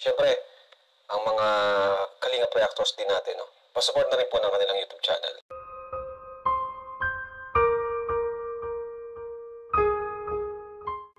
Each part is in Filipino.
Siyempre, ang mga Kalingap reactors din natin, no? Pasupport na rin po ng kanilang YouTube channel.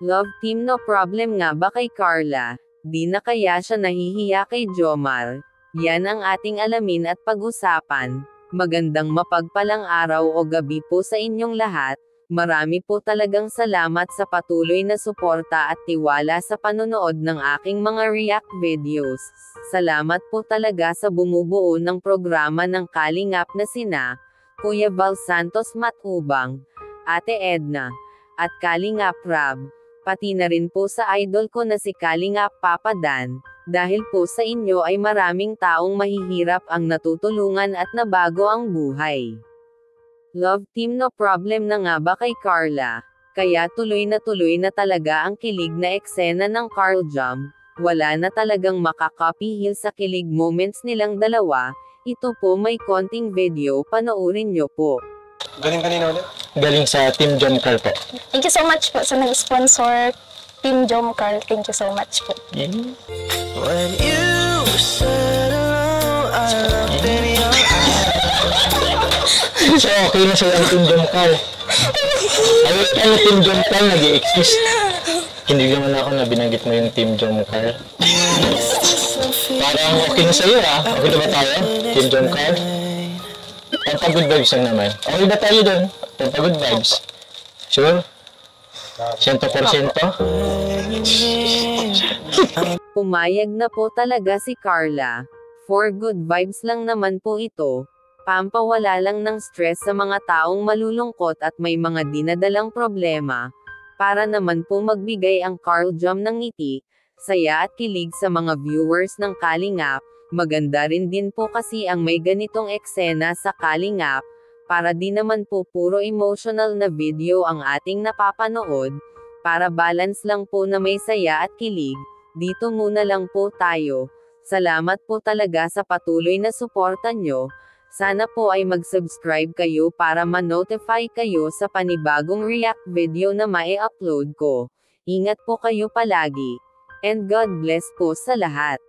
Love team no problem nga ba kay Carla? Di na kaya siya nahihiya kay Jomar? Yan ang ating alamin at pag-usapan. Magandang mapagpalang araw o gabi po sa inyong lahat. Marami po talagang salamat sa patuloy na suporta at tiwala sa panonood ng aking mga react videos. Salamat po talaga sa bumubuo ng programa ng Kalingap na sina Kuya Val Santos Matubang, Ate Edna, at Kalingap Rab. Pati na rin po sa idol ko na si Kalingap Papa Dan, dahil po sa inyo ay maraming taong mahihirap ang natutulungan at nabago ang buhay. Love team no problem na nga ba kay Carla? Kaya tuloy na talaga ang kilig na eksena ng Carl Jam. Wala na talagang makakapihil sa kilig moments nilang dalawa. Ito po may konting video, panoorin nyo po. Galing kanina ulit? Galing sa Team Jomcar po. Thank you so much po sa nag-sponsor, Team Jomcar. Thank you so much po. Yeah. When you said hello, I looked in your eyes. So, okay na sa'yo ang Team Jomcar. Ano Team Jomcar nag-i-exist? Hindi naman ako na binanggit mo yung Team Jomcar. Parang okay na sa'yo Okay na ba tayo? Team Jomcar? Pampagod vibes lang naman. Okay na tayo doon. Pampagod vibes. Sure? 100%? Pumayag na po talaga si Carla. For good vibes lang naman po ito. Pampawala lang ng stress sa mga taong malulungkot at may mga dinadalang problema. Para naman po magbigay ang Carl Jam ng ngiti, saya at kilig sa mga viewers ng Kalingap. Maganda rin din po kasi ang may ganitong eksena sa Kalingap, para di naman po puro emotional na video ang ating napapanood. Para balance lang po na may saya at kilig, dito muna lang po tayo. Salamat po talaga sa patuloy na suporta nyo. Sana po ay mag-subscribe kayo para ma-notify kayo sa panibagong react video na mai-upload ko. Ingat po kayo palagi. And God bless po sa lahat.